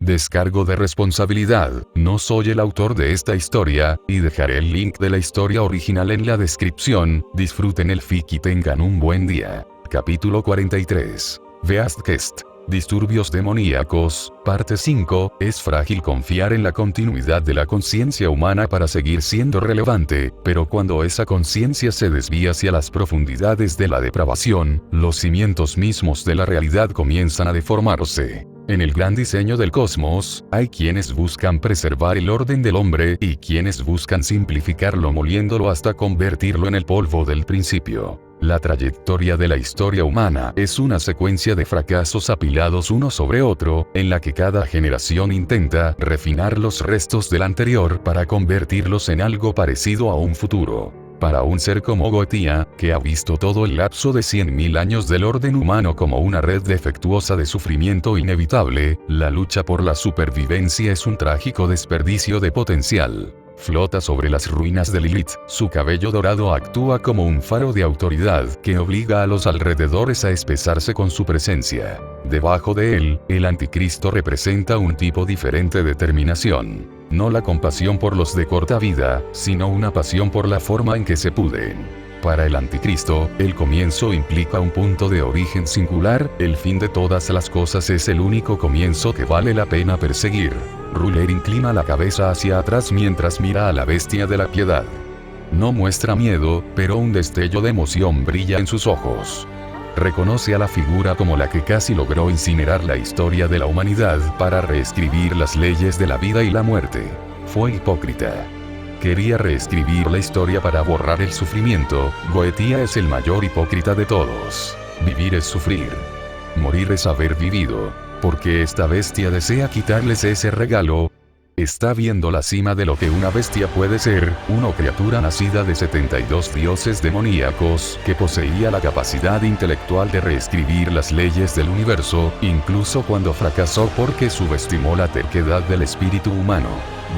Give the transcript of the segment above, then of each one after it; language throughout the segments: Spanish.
Descargo de responsabilidad, no soy el autor de esta historia, y dejaré el link de la historia original en la descripción. Disfruten el fic y tengan un buen día. Capítulo 43. Beastquest. Disturbios demoníacos, parte 5, es frágil confiar en la continuidad de la conciencia humana para seguir siendo relevante, pero cuando esa conciencia se desvía hacia las profundidades de la depravación, los cimientos mismos de la realidad comienzan a deformarse. En el gran diseño del cosmos, hay quienes buscan preservar el orden del hombre y quienes buscan simplificarlo moliéndolo hasta convertirlo en el polvo del principio. La trayectoria de la historia humana es una secuencia de fracasos apilados uno sobre otro, en la que cada generación intenta refinar los restos del anterior para convertirlos en algo parecido a un futuro. Para un ser como Goetia, que ha visto todo el lapso de 100.000 años del orden humano como una red defectuosa de sufrimiento inevitable, la lucha por la supervivencia es un trágico desperdicio de potencial. Flota sobre las ruinas de Lilith, su cabello dorado actúa como un faro de autoridad que obliga a los alrededores a espesarse con su presencia. Debajo de él, el anticristo representa un tipo diferente de determinación. No la compasión por los de corta vida, sino una pasión por la forma en que se pudren. Para el anticristo, el comienzo implica un punto de origen singular, el fin de todas las cosas es el único comienzo que vale la pena perseguir. Ruler inclina la cabeza hacia atrás mientras mira a la bestia de la piedad. No muestra miedo, pero un destello de emoción brilla en sus ojos. Reconoce a la figura como la que casi logró incinerar la historia de la humanidad para reescribir las leyes de la vida y la muerte. Fue hipócrita. Quería reescribir la historia para borrar el sufrimiento. Goetia es el mayor hipócrita de todos. Vivir es sufrir. Morir es haber vivido. Porque esta bestia desea quitarles ese regalo. Está viendo la cima de lo que una bestia puede ser, una criatura nacida de 72 dioses demoníacos, que poseía la capacidad intelectual de reescribir las leyes del universo, incluso cuando fracasó porque subestimó la terquedad del espíritu humano.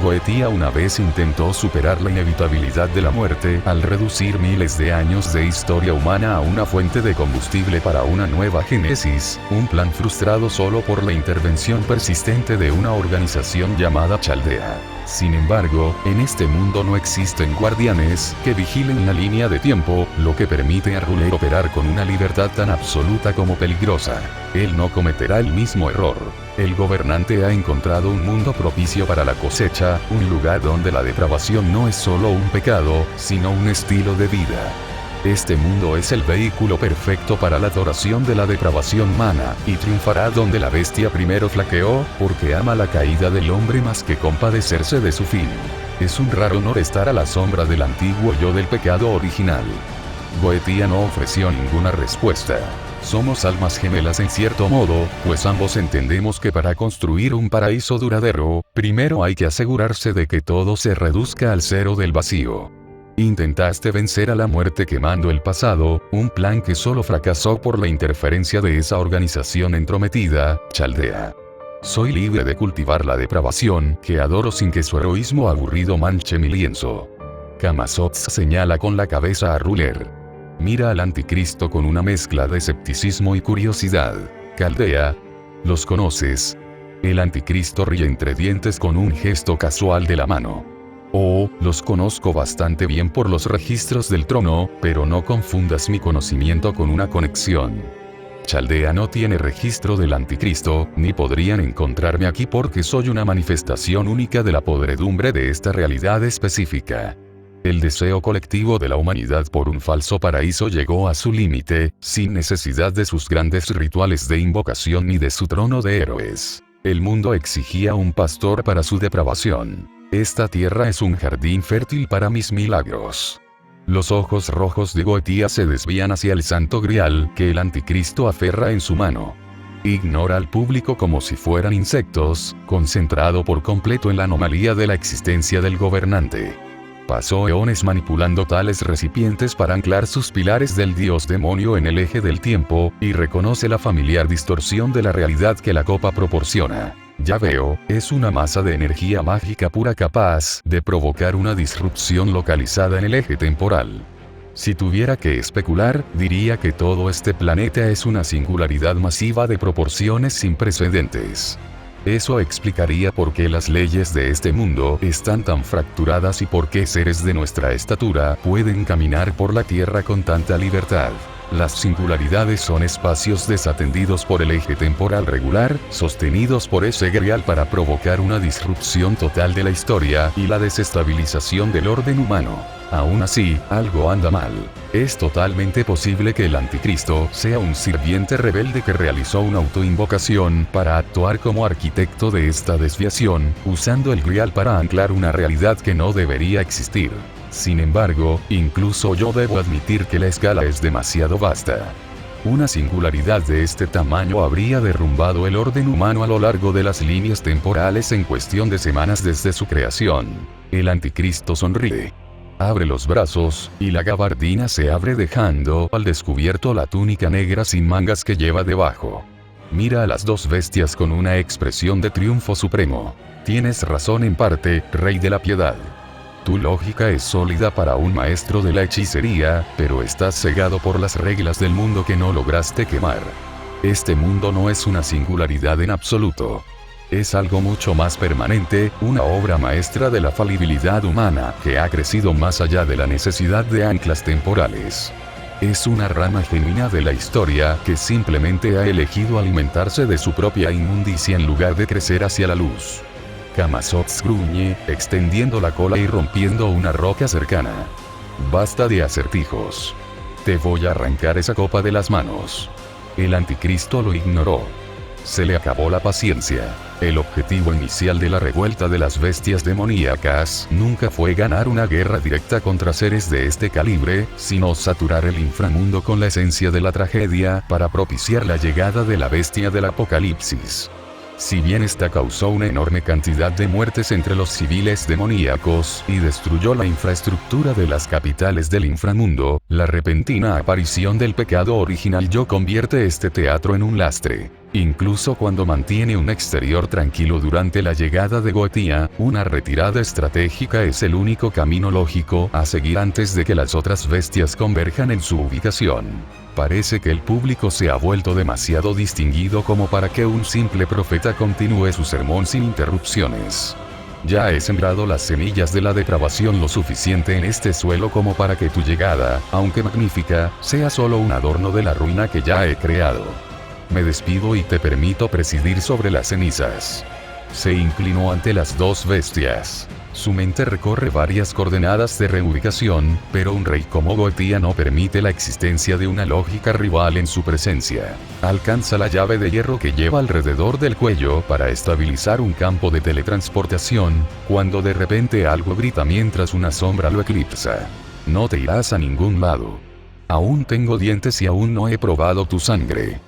Goetia una vez intentó superar la inevitabilidad de la muerte al reducir miles de años de historia humana a una fuente de combustible para una nueva génesis, un plan frustrado solo por la intervención persistente de una organización llamada Chaldea. Sin embargo, en este mundo no existen guardianes que vigilen la línea de tiempo, lo que permite a Ruler operar con una libertad tan absoluta como peligrosa. Él no cometerá el mismo error. El gobernante ha encontrado un mundo propicio para la cosecha, un lugar donde la depravación no es solo un pecado, sino un estilo de vida. Este mundo es el vehículo perfecto para la adoración de la depravación humana, y triunfará donde la bestia primero flaqueó, porque ama la caída del hombre más que compadecerse de su fin. Es un raro honor estar a la sombra del antiguo yo del pecado original. Goetia no ofreció ninguna respuesta. Somos almas gemelas en cierto modo, pues ambos entendemos que para construir un paraíso duradero, primero hay que asegurarse de que todo se reduzca al cero del vacío. Intentaste vencer a la muerte quemando el pasado, un plan que solo fracasó por la interferencia de esa organización entrometida, Chaldea. Soy libre de cultivar la depravación que adoro sin que su heroísmo aburrido manche mi lienzo. Camazotz señala con la cabeza a Ruler. Mira al anticristo con una mezcla de escepticismo y curiosidad. Chaldea. ¿Los conoces? El anticristo ríe entre dientes con un gesto casual de la mano. Oh, los conozco bastante bien por los registros del trono, pero no confundas mi conocimiento con una conexión. Chaldea no tiene registro del anticristo, ni podrían encontrarme aquí porque soy una manifestación única de la podredumbre de esta realidad específica. El deseo colectivo de la humanidad por un falso paraíso llegó a su límite, sin necesidad de sus grandes rituales de invocación ni de su trono de héroes. El mundo exigía un pastor para su depravación. Esta tierra es un jardín fértil para mis milagros. Los ojos rojos de Goetia se desvían hacia el santo grial que el anticristo aferra en su mano. Ignora al público como si fueran insectos, concentrado por completo en la anomalía de la existencia del gobernante. Pasó eones manipulando tales recipientes para anclar sus pilares del dios demonio en el eje del tiempo, y reconoce la familiar distorsión de la realidad que la copa proporciona. Ya veo, es una masa de energía mágica pura capaz de provocar una disrupción localizada en el eje temporal. Si tuviera que especular, diría que todo este planeta es una singularidad masiva de proporciones sin precedentes. Eso explicaría por qué las leyes de este mundo están tan fracturadas y por qué seres de nuestra estatura pueden caminar por la tierra con tanta libertad. Las singularidades son espacios desatendidos por el eje temporal regular, sostenidos por ese grial para provocar una disrupción total de la historia y la desestabilización del orden humano. Aún así, algo anda mal. Es totalmente posible que el anticristo sea un sirviente rebelde que realizó una autoinvocación para actuar como arquitecto de esta desviación, usando el grial para anclar una realidad que no debería existir. Sin embargo, incluso yo debo admitir que la escala es demasiado vasta. Una singularidad de este tamaño habría derrumbado el orden humano a lo largo de las líneas temporales en cuestión de semanas desde su creación. El anticristo sonríe. Abre los brazos, y la gabardina se abre dejando al descubierto la túnica negra sin mangas que lleva debajo. Mira a las dos bestias con una expresión de triunfo supremo. Tienes razón en parte, Rey de la Piedad. Tu lógica es sólida para un maestro de la hechicería, pero estás cegado por las reglas del mundo que no lograste quemar. Este mundo no es una singularidad en absoluto. Es algo mucho más permanente, una obra maestra de la falibilidad humana que ha crecido más allá de la necesidad de anclas temporales. Es una rama genuina de la historia que simplemente ha elegido alimentarse de su propia inmundicia en lugar de crecer hacia la luz. Camazotz gruñe, extendiendo la cola y rompiendo una roca cercana. Basta de acertijos. Te voy a arrancar esa copa de las manos. El anticristo lo ignoró. Se le acabó la paciencia. El objetivo inicial de la revuelta de las bestias demoníacas nunca fue ganar una guerra directa contra seres de este calibre, sino saturar el inframundo con la esencia de la tragedia para propiciar la llegada de la bestia del apocalipsis. Si bien esta causó una enorme cantidad de muertes entre los civiles demoníacos y destruyó la infraestructura de las capitales del inframundo, la repentina aparición del pecado original yo convierte este teatro en un lastre. Incluso cuando mantiene un exterior tranquilo durante la llegada de Goetia, una retirada estratégica es el único camino lógico a seguir antes de que las otras bestias converjan en su ubicación. Parece que el público se ha vuelto demasiado distinguido como para que un simple profeta continúe su sermón sin interrupciones. Ya he sembrado las semillas de la depravación lo suficiente en este suelo como para que tu llegada, aunque magnífica, sea solo un adorno de la ruina que ya he creado. Me despido y te permito presidir sobre las cenizas. Se inclinó ante las dos bestias. Su mente recorre varias coordenadas de reubicación, pero un rey como Goetia no permite la existencia de una lógica rival en su presencia. Alcanza la llave de hierro que lleva alrededor del cuello para estabilizar un campo de teletransportación, cuando de repente algo grita mientras una sombra lo eclipsa. No te irás a ningún lado. Aún tengo dientes y aún no he probado tu sangre.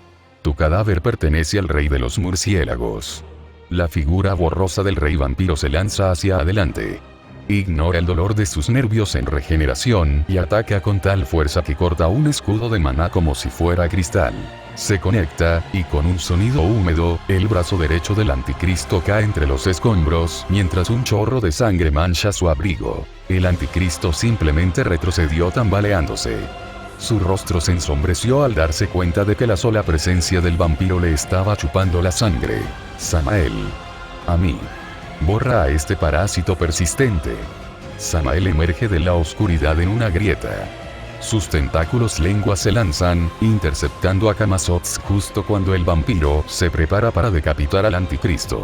Tu cadáver pertenece al rey de los murciélagos. La figura borrosa del rey vampiro se lanza hacia adelante. Ignora el dolor de sus nervios en regeneración y ataca con tal fuerza que corta un escudo de maná como si fuera cristal. Se conecta, y con un sonido húmedo, el brazo derecho del anticristo cae entre los escombros, mientras un chorro de sangre mancha su abrigo. El anticristo simplemente retrocedió tambaleándose. Su rostro se ensombreció al darse cuenta de que la sola presencia del vampiro le estaba chupando la sangre. Samael. A mí. Borra a este parásito persistente. Samael emerge de la oscuridad en una grieta. Sus tentáculos lenguas se lanzan, interceptando a Camazotz justo cuando el vampiro se prepara para decapitar al anticristo.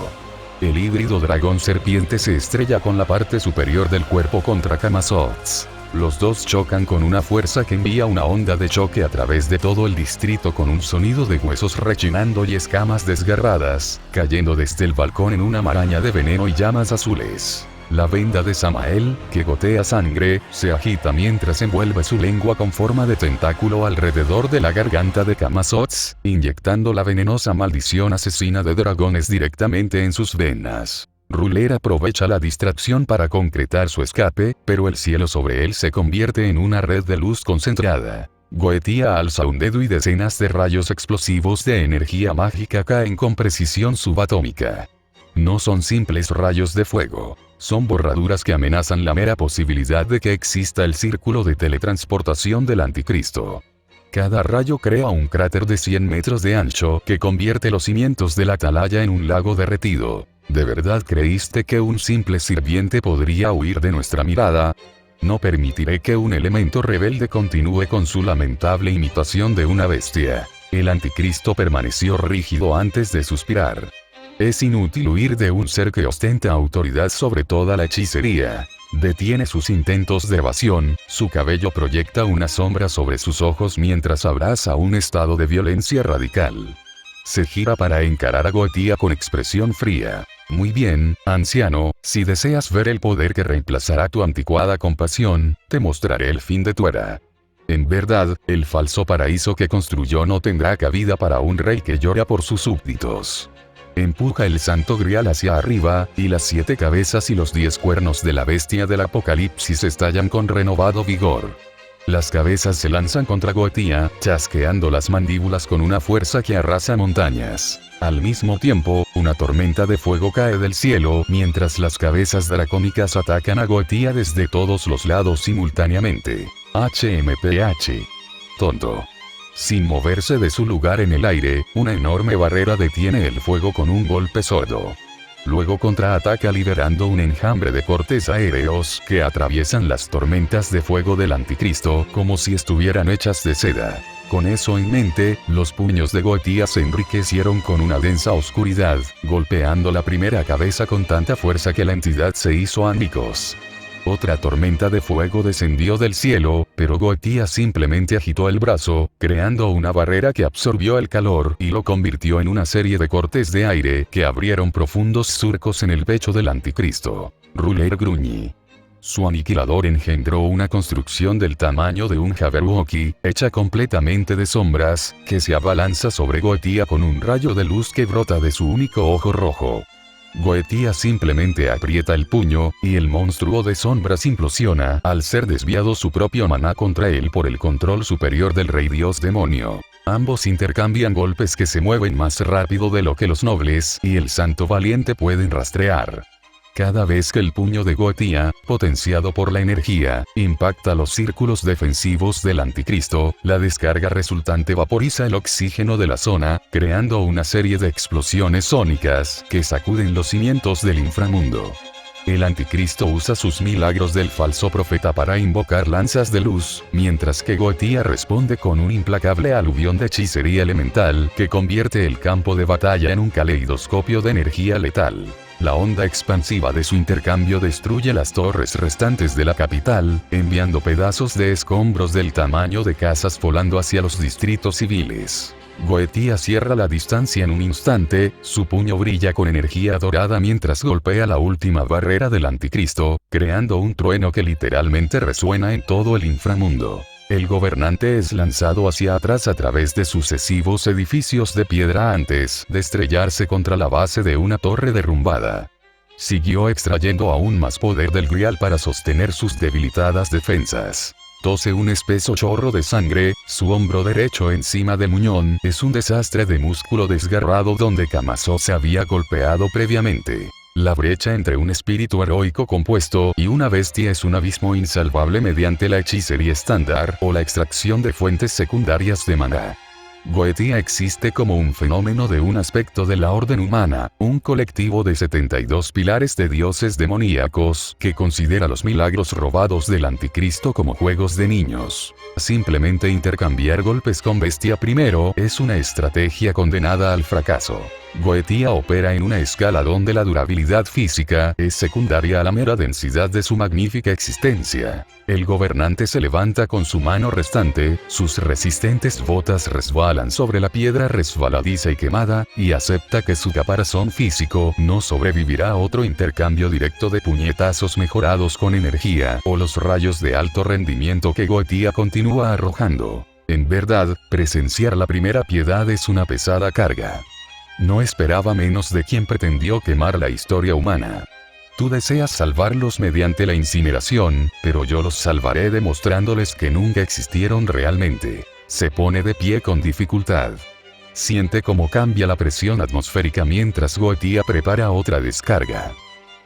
El híbrido dragón serpiente se estrella con la parte superior del cuerpo contra Camazotz. Los dos chocan con una fuerza que envía una onda de choque a través de todo el distrito con un sonido de huesos rechinando y escamas desgarradas, cayendo desde el balcón en una maraña de veneno y llamas azules. La venda de Samael, que gotea sangre, se agita mientras envuelve su lengua con forma de tentáculo alrededor de la garganta de Camazotz, inyectando la venenosa maldición asesina de dragones directamente en sus venas. Ruler aprovecha la distracción para concretar su escape, pero el cielo sobre él se convierte en una red de luz concentrada. Goetia alza un dedo y decenas de rayos explosivos de energía mágica caen con precisión subatómica. No son simples rayos de fuego. Son borraduras que amenazan la mera posibilidad de que exista el círculo de teletransportación del anticristo. Cada rayo crea un cráter de 100 metros de ancho que convierte los cimientos de la atalaya en un lago derretido. ¿De verdad creíste que un simple sirviente podría huir de nuestra mirada? No permitiré que un elemento rebelde continúe con su lamentable imitación de una bestia. El anticristo permaneció rígido antes de suspirar. Es inútil huir de un ser que ostenta autoridad sobre toda la hechicería. Detiene sus intentos de evasión, su cabello proyecta una sombra sobre sus ojos mientras abraza un estado de violencia radical. Se gira para encarar a Goetia con expresión fría. Muy bien, anciano, si deseas ver el poder que reemplazará tu anticuada compasión, te mostraré el fin de tu era. En verdad, el falso paraíso que construyó no tendrá cabida para un rey que llora por sus súbditos. Empuja el santo grial hacia arriba, y las 7 cabezas y los 10 cuernos de la bestia del apocalipsis estallan con renovado vigor. Las cabezas se lanzan contra Goetia, chasqueando las mandíbulas con una fuerza que arrasa montañas. Al mismo tiempo, una tormenta de fuego cae del cielo mientras las cabezas dracónicas atacan a Goetia desde todos los lados simultáneamente. HMPH. Tonto. Sin moverse de su lugar en el aire, una enorme barrera detiene el fuego con un golpe sordo. Luego contraataca liberando un enjambre de cortes aéreos que atraviesan las tormentas de fuego del anticristo como si estuvieran hechas de seda. Con eso en mente, los puños de Goetia se enriquecieron con una densa oscuridad, golpeando la primera cabeza con tanta fuerza que la entidad se hizo añicos. Otra tormenta de fuego descendió del cielo, pero Goetia simplemente agitó el brazo, creando una barrera que absorbió el calor y lo convirtió en una serie de cortes de aire que abrieron profundos surcos en el pecho del anticristo. Ruler gruñí. Su aniquilador engendró una construcción del tamaño de un Jabberwocky, hecha completamente de sombras, que se abalanza sobre Goetia con un rayo de luz que brota de su único ojo rojo. Goetia simplemente aprieta el puño, y el monstruo de sombras implosiona al ser desviado su propio maná contra él por el control superior del rey dios demonio. Ambos intercambian golpes que se mueven más rápido de lo que los nobles y el santo valiente pueden rastrear. Cada vez que el puño de Goetia, potenciado por la energía, impacta los círculos defensivos del anticristo, la descarga resultante vaporiza el oxígeno de la zona, creando una serie de explosiones sónicas que sacuden los cimientos del inframundo. El anticristo usa sus milagros del falso profeta para invocar lanzas de luz, mientras que Goetia responde con un implacable aluvión de hechicería elemental que convierte el campo de batalla en un caleidoscopio de energía letal. La onda expansiva de su intercambio destruye las torres restantes de la capital, enviando pedazos de escombros del tamaño de casas volando hacia los distritos civiles. Goetia cierra la distancia en un instante, su puño brilla con energía dorada mientras golpea la última barrera del anticristo, creando un trueno que literalmente resuena en todo el inframundo. El gobernante es lanzado hacia atrás a través de sucesivos edificios de piedra antes de estrellarse contra la base de una torre derrumbada. Siguió extrayendo aún más poder del grial para sostener sus debilitadas defensas. Tose un espeso chorro de sangre, su hombro derecho encima de Muñón es un desastre de músculo desgarrado donde Camazo se había golpeado previamente. La brecha entre un espíritu heroico compuesto y una bestia es un abismo insalvable mediante la hechicería estándar o la extracción de fuentes secundarias de maná. Goetia existe como un fenómeno de un aspecto de la orden humana, un colectivo de 72 pilares de dioses demoníacos que considera los milagros robados del anticristo como juegos de niños. Simplemente intercambiar golpes con bestia primero es una estrategia condenada al fracaso. Goetia opera en una escala donde la durabilidad física es secundaria a la mera densidad de su magnífica existencia. El gobernante se levanta con su mano restante, sus resistentes botas resbalan sobre la piedra resbaladiza y quemada, y acepta que su caparazón físico no sobrevivirá a otro intercambio directo de puñetazos mejorados con energía o los rayos de alto rendimiento que Goetia continúa arrojando. En verdad, presenciar la primera piedad es una pesada carga. No esperaba menos de quien pretendió quemar la historia humana. Tú deseas salvarlos mediante la incineración, pero yo los salvaré demostrándoles que nunca existieron realmente. Se pone de pie con dificultad. Siente cómo cambia la presión atmosférica mientras Goetia prepara otra descarga.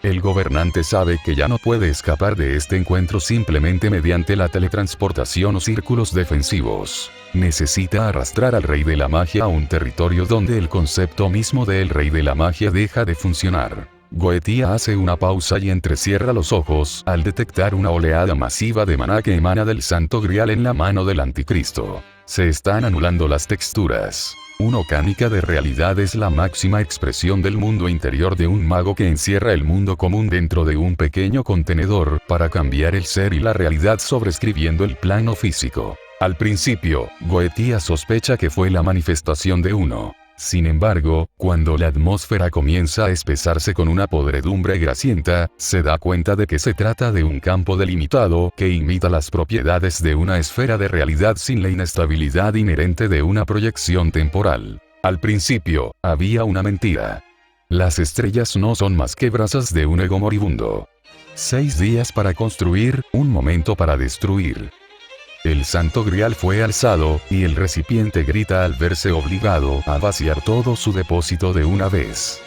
El gobernante sabe que ya no puede escapar de este encuentro simplemente mediante la teletransportación o círculos defensivos. necesita arrastrar al rey de la magia a un territorio donde el concepto mismo del rey de la magia deja de funcionar. Goetia hace una pausa y entrecierra los ojos al detectar una oleada masiva de maná que emana del Santo Grial en la mano del Anticristo. Se están anulando las texturas. Una ocánica de realidad es la máxima expresión del mundo interior de un mago que encierra el mundo común dentro de un pequeño contenedor para cambiar el ser y la realidad sobreescribiendo el plano físico. Al principio, Goetia sospecha que fue la manifestación de uno. Sin embargo, cuando la atmósfera comienza a espesarse con una podredumbre grasienta, se da cuenta de que se trata de un campo delimitado que imita las propiedades de una esfera de realidad sin la inestabilidad inherente de una proyección temporal. Al principio, había una mentira. Las estrellas no son más que brasas de un ego moribundo. 6 días para construir, un momento para destruir. El Santo Grial fue alzado, y el recipiente grita al verse obligado a vaciar todo su depósito de una vez.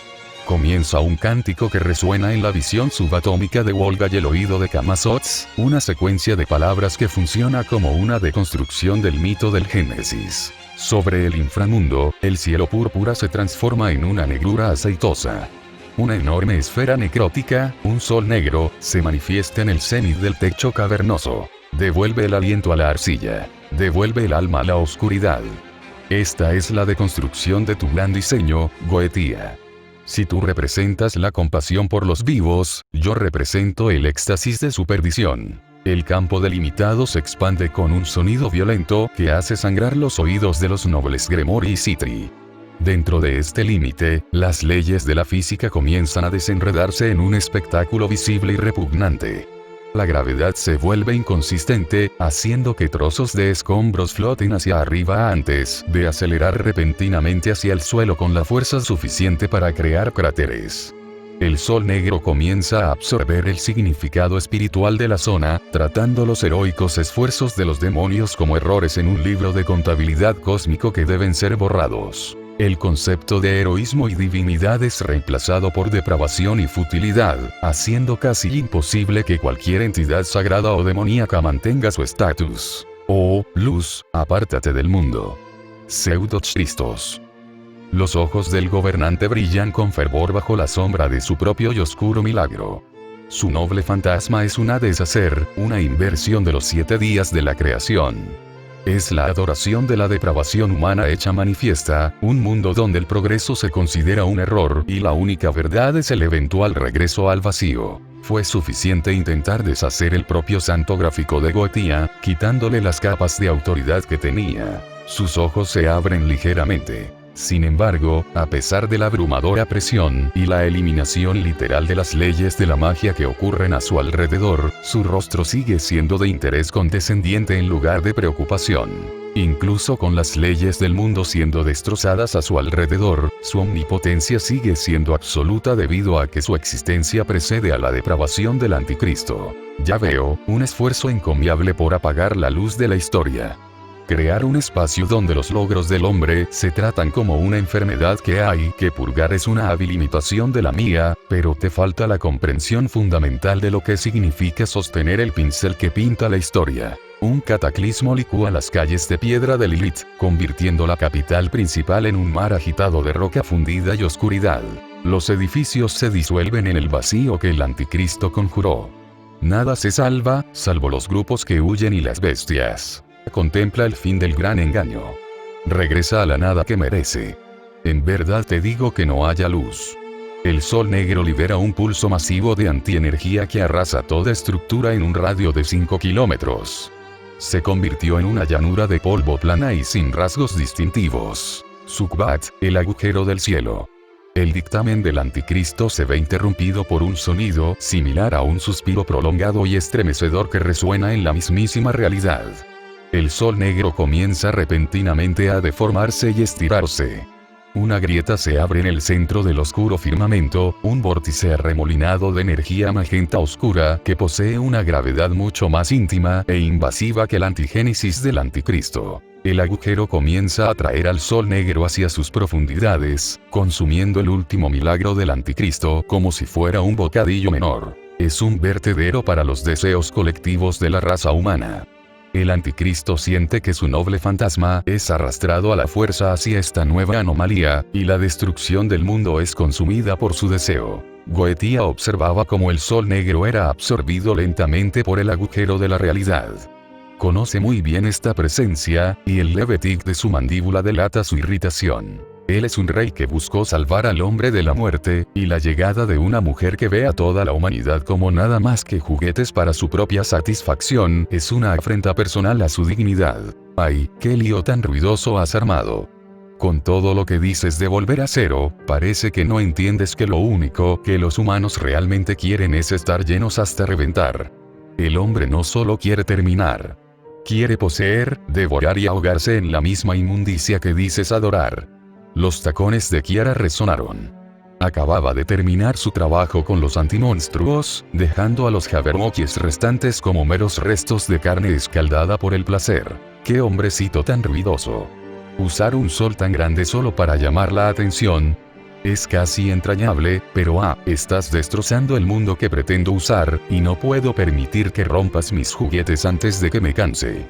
Comienza un cántico que resuena en la visión subatómica de Volga y el oído de Camazotz, una secuencia de palabras que funciona como una deconstrucción del mito del Génesis. Sobre el inframundo, el cielo púrpura se transforma en una negrura aceitosa. Una enorme esfera necrótica, un sol negro, se manifiesta en el cenit del techo cavernoso. Devuelve el aliento a la arcilla. Devuelve el alma a la oscuridad. Esta es la deconstrucción de tu gran diseño, Goetia. Si tú representas la compasión por los vivos, yo represento el éxtasis de su perdición. El campo delimitado se expande con un sonido violento que hace sangrar los oídos de los nobles Gremori y Citri. Dentro de este límite, las leyes de la física comienzan a desenredarse en un espectáculo visible y repugnante. La gravedad se vuelve inconsistente, haciendo que trozos de escombros floten hacia arriba antes de acelerar repentinamente hacia el suelo con la fuerza suficiente para crear cráteres. El sol negro comienza a absorber el significado espiritual de la zona, tratando los heroicos esfuerzos de los demonios como errores en un libro de contabilidad cósmico que deben ser borrados. El concepto de heroísmo y divinidad es reemplazado por depravación y futilidad, haciendo casi imposible que cualquier entidad sagrada o demoníaca mantenga su estatus. Oh, luz, apártate del mundo. Pseudo-Christos. Los ojos del gobernante brillan con fervor bajo la sombra de su propio y oscuro milagro. Su noble fantasma es una deshacer, una inversión de los 7 días de la creación. Es la adoración de la depravación humana hecha manifiesta, un mundo donde el progreso se considera un error y la única verdad es el eventual regreso al vacío. Fue suficiente intentar deshacer el propio santo gráfico de Goetia, quitándole las capas de autoridad que tenía. Sus ojos se abren ligeramente. Sin embargo, a pesar de la abrumadora presión y la eliminación literal de las leyes de la magia que ocurren a su alrededor, su rostro sigue siendo de interés condescendiente en lugar de preocupación. Incluso con las leyes del mundo siendo destrozadas a su alrededor, su omnipotencia sigue siendo absoluta debido a que su existencia precede a la depravación del Anticristo. Ya veo, un esfuerzo encomiable por apagar la luz de la historia. Crear un espacio donde los logros del hombre se tratan como una enfermedad que hay que purgar es una hábil imitación de la mía, pero te falta la comprensión fundamental de lo que significa sostener el pincel que pinta la historia. Un cataclismo licúa las calles de piedra de Lilith, convirtiendo la capital principal en un mar agitado de roca fundida y oscuridad. Los edificios se disuelven en el vacío que el Anticristo conjuró. Nada se salva, salvo los grupos que huyen y las bestias. Contempla el fin del gran engaño. Regresa a la nada que merece. En verdad te digo que no haya luz. El sol negro libera un pulso masivo de antienergía que arrasa toda estructura en un radio de 5 kilómetros. Se convirtió en una llanura de polvo plana y sin rasgos distintivos. Sukbat, el agujero del cielo. El dictamen del Anticristo se ve interrumpido por un sonido similar a un suspiro prolongado y estremecedor que resuena en la mismísima realidad. El sol negro comienza repentinamente a deformarse y estirarse. Una grieta se abre en el centro del oscuro firmamento, un vórtice arremolinado de energía magenta oscura que posee una gravedad mucho más íntima e invasiva que la antigénesis del Anticristo. El agujero comienza a atraer al sol negro hacia sus profundidades, consumiendo el último milagro del Anticristo como si fuera un bocadillo menor. Es un vertedero para los deseos colectivos de la raza humana. El anticristo siente que su noble fantasma es arrastrado a la fuerza hacia esta nueva anomalía, y la destrucción del mundo es consumida por su deseo. Goetia observaba cómo el sol negro era absorbido lentamente por el agujero de la realidad. Conoce muy bien esta presencia, y el leve tic de su mandíbula delata su irritación. Él es un rey que buscó salvar al hombre de la muerte, y la llegada de una mujer que ve a toda la humanidad como nada más que juguetes para su propia satisfacción, es una afrenta personal a su dignidad. ¡Ay, qué lío tan ruidoso has armado! Con todo lo que dices de volver a cero, parece que no entiendes que lo único que los humanos realmente quieren es estar llenos hasta reventar. El hombre no solo quiere terminar. Quiere poseer, devorar y ahogarse en la misma inmundicia que dices adorar. Los tacones de Kiara resonaron. Acababa de terminar su trabajo con los antimonstruos, dejando a los Jabberwockies restantes como meros restos de carne escaldada por el placer. ¡Qué hombrecito tan ruidoso! Usar un sol tan grande solo para llamar la atención es casi entrañable, pero estás destrozando el mundo que pretendo usar, y no puedo permitir que rompas mis juguetes antes de que me canse.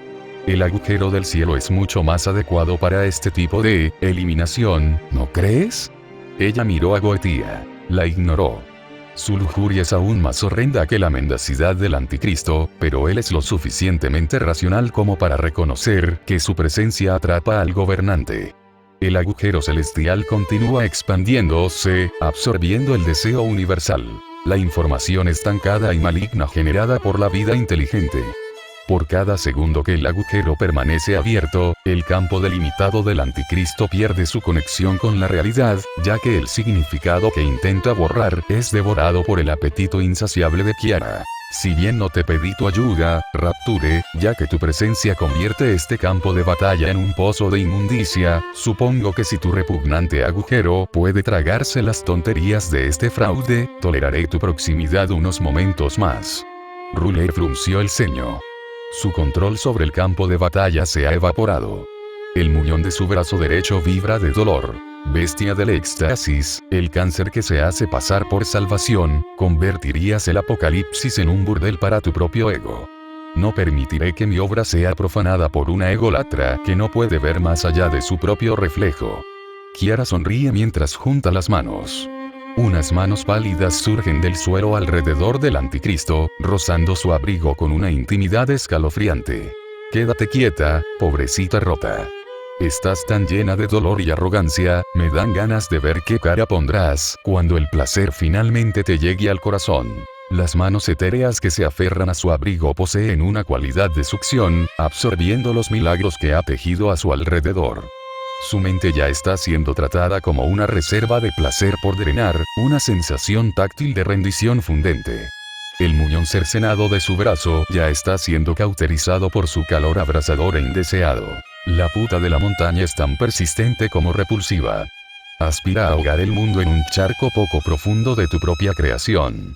El agujero del cielo es mucho más adecuado para este tipo de eliminación, ¿no crees? Ella miró a Goetia. La ignoró. Su lujuria es aún más horrenda que la mendacidad del anticristo, pero él es lo suficientemente racional como para reconocer que su presencia atrapa al gobernante. El agujero celestial continúa expandiéndose, absorbiendo el deseo universal. La información estancada y maligna generada por la vida inteligente. Por cada segundo que el agujero permanece abierto, el campo delimitado del anticristo pierde su conexión con la realidad, ya que el significado que intenta borrar es devorado por el apetito insaciable de Kiara. Si bien no te pedí tu ayuda, Rapture, ya que tu presencia convierte este campo de batalla en un pozo de inmundicia, supongo que si tu repugnante agujero puede tragarse las tonterías de este fraude, toleraré tu proximidad unos momentos más. Ruler frunció el ceño. Su control sobre el campo de batalla se ha evaporado. El muñón de su brazo derecho vibra de dolor. Bestia del éxtasis, el cáncer que se hace pasar por salvación, convertirías el apocalipsis en un burdel para tu propio ego. No permitiré que mi obra sea profanada por una ególatra que no puede ver más allá de su propio reflejo. Kiara sonríe mientras junta las manos. Unas manos pálidas surgen del suelo alrededor del anticristo, rozando su abrigo con una intimidad escalofriante. Quédate quieta, pobrecita rota. Estás tan llena de dolor y arrogancia, me dan ganas de ver qué cara pondrás cuando el placer finalmente te llegue al corazón. Las manos etéreas que se aferran a su abrigo poseen una cualidad de succión, absorbiendo los milagros que ha tejido a su alrededor. Su mente ya está siendo tratada como una reserva de placer por drenar, una sensación táctil de rendición fundente. El muñón cercenado de su brazo ya está siendo cauterizado por su calor abrasador e indeseado. La puta de la montaña es tan persistente como repulsiva. Aspira a ahogar el mundo en un charco poco profundo de tu propia creación.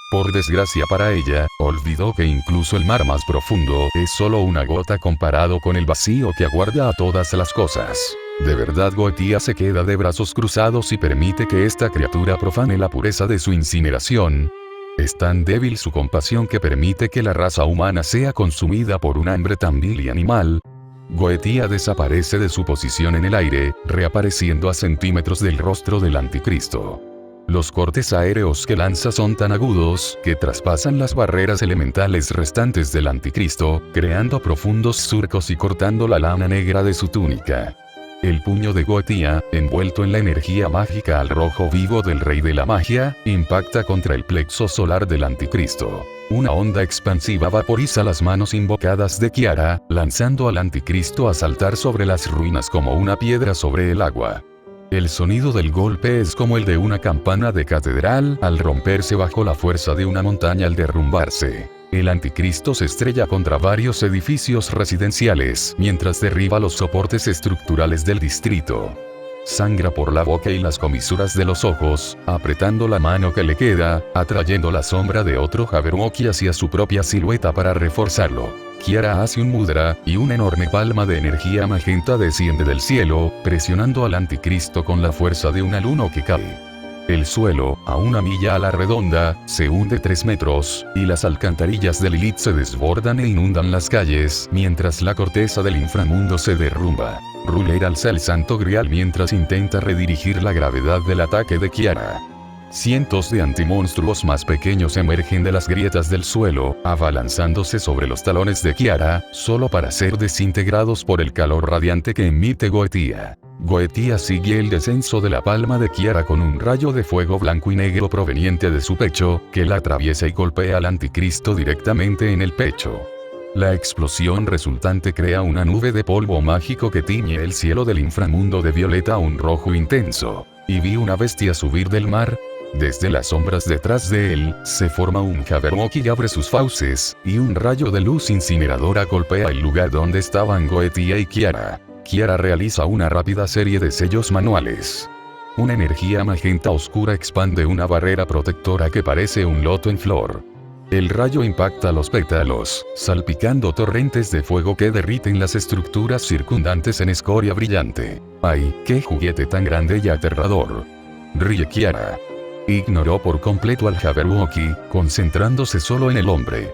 Por desgracia para ella, olvidó que incluso el mar más profundo es solo una gota comparado con el vacío que aguarda a todas las cosas. De verdad Goetia se queda de brazos cruzados y permite que esta criatura profane la pureza de su incineración. Es tan débil su compasión que permite que la raza humana sea consumida por un hambre tan vil y animal. Goetia desaparece de su posición en el aire, reapareciendo a centímetros del rostro del anticristo. Los cortes aéreos que lanza son tan agudos que traspasan las barreras elementales restantes del anticristo, creando profundos surcos y cortando la lana negra de su túnica. El puño de Goetia, envuelto en la energía mágica al rojo vivo del rey de la magia, impacta contra el plexo solar del anticristo. Una onda expansiva vaporiza las manos invocadas de Kiara, lanzando al anticristo a saltar sobre las ruinas como una piedra sobre el agua. El sonido del golpe es como el de una campana de catedral al romperse bajo la fuerza de una montaña al derrumbarse. El anticristo se estrella contra varios edificios residenciales mientras derriba los soportes estructurales del distrito. Sangra por la boca y las comisuras de los ojos, apretando la mano que le queda, atrayendo la sombra de otro Jabberwocky hacia su propia silueta para reforzarlo. Kiara hace un mudra, y una enorme palma de energía magenta desciende del cielo, presionando al anticristo con la fuerza de un alumno que cae. El suelo, a 1 milla a la redonda, se hunde 3 metros, y las alcantarillas de Lilith se desbordan e inundan las calles, mientras la corteza del inframundo se derrumba. Ruler alza el santo grial mientras intenta redirigir la gravedad del ataque de Kiara. Cientos de antimonstruos más pequeños emergen de las grietas del suelo, abalanzándose sobre los talones de Kiara, solo para ser desintegrados por el calor radiante que emite Goetia. Goetia sigue el descenso de la palma de Kiara con un rayo de fuego blanco y negro proveniente de su pecho, que la atraviesa y golpea al anticristo directamente en el pecho. La explosión resultante crea una nube de polvo mágico que tiñe el cielo del inframundo de violeta a un rojo intenso. Y vi una bestia subir del mar. Desde las sombras detrás de él, se forma un Jabberwocky y abre sus fauces, y un rayo de luz incineradora golpea el lugar donde estaban Goetia y Kiara. Kiara realiza una rápida serie de sellos manuales. Una energía magenta oscura expande una barrera protectora que parece un loto en flor. El rayo impacta los pétalos, salpicando torrentes de fuego que derriten las estructuras circundantes en escoria brillante. ¡Ay, qué juguete tan grande y aterrador! Ríe Kiara. Ignoró por completo al Jabberwocky, concentrándose solo en el hombre.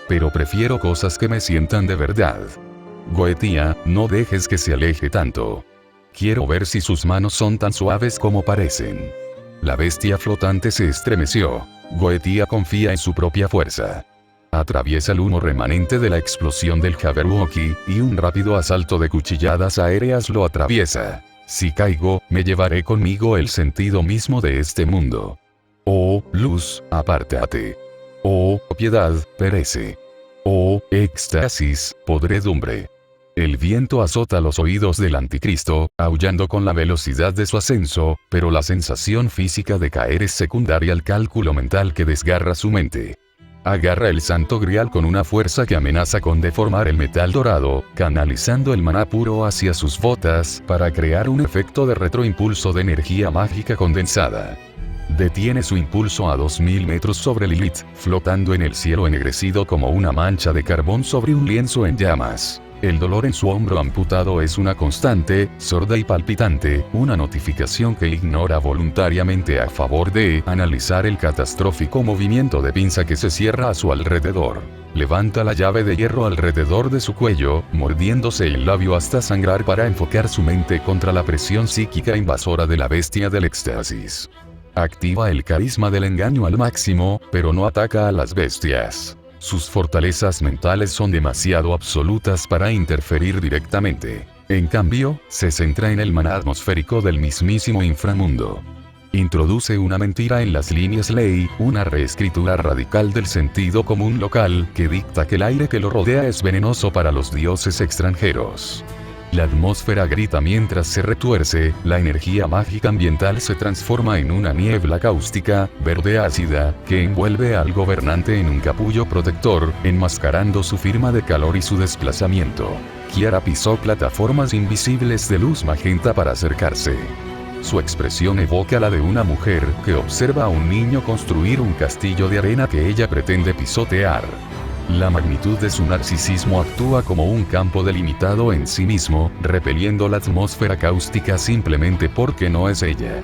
Pero prefiero cosas que me sientan de verdad. Goetia, no dejes que se aleje tanto. Quiero ver si sus manos son tan suaves como parecen. La bestia flotante se estremeció. Goetia confía en su propia fuerza. Atraviesa el humo remanente de la explosión del Jabberwocky, y un rápido asalto de cuchilladas aéreas lo atraviesa. Si caigo, me llevaré conmigo el sentido mismo de este mundo. Oh, luz, apártate. Oh, piedad, perece. Oh, éxtasis, podredumbre. El viento azota los oídos del anticristo, aullando con la velocidad de su ascenso, pero la sensación física de caer es secundaria al cálculo mental que desgarra su mente. Agarra el santo grial con una fuerza que amenaza con deformar el metal dorado, canalizando el maná puro hacia sus botas para crear un efecto de retroimpulso de energía mágica condensada. Detiene su impulso a 2000 metros sobre Lilith, flotando en el cielo ennegrecido como una mancha de carbón sobre un lienzo en llamas. El dolor en su hombro amputado es una constante, sorda y palpitante, una notificación que ignora voluntariamente a favor de analizar el catastrófico movimiento de pinza que se cierra a su alrededor. Levanta la llave de hierro alrededor de su cuello, mordiéndose el labio hasta sangrar para enfocar su mente contra la presión psíquica invasora de la bestia del éxtasis. Activa el carisma del engaño al máximo, pero no ataca a las bestias. Sus fortalezas mentales son demasiado absolutas para interferir directamente. En cambio, se centra en el maná atmosférico del mismísimo inframundo. Introduce una mentira en las líneas ley, una reescritura radical del sentido común local, que dicta que el aire que lo rodea es venenoso para los dioses extranjeros. La atmósfera grita mientras se retuerce, la energía mágica ambiental se transforma en una niebla cáustica, verde ácida, que envuelve al gobernante en un capullo protector, enmascarando su firma de calor y su desplazamiento. Kiara pisó plataformas invisibles de luz magenta para acercarse. Su expresión evoca la de una mujer que observa a un niño construir un castillo de arena que ella pretende pisotear. La magnitud de su narcisismo actúa como un campo delimitado en sí mismo, repeliendo la atmósfera cáustica simplemente porque no es ella.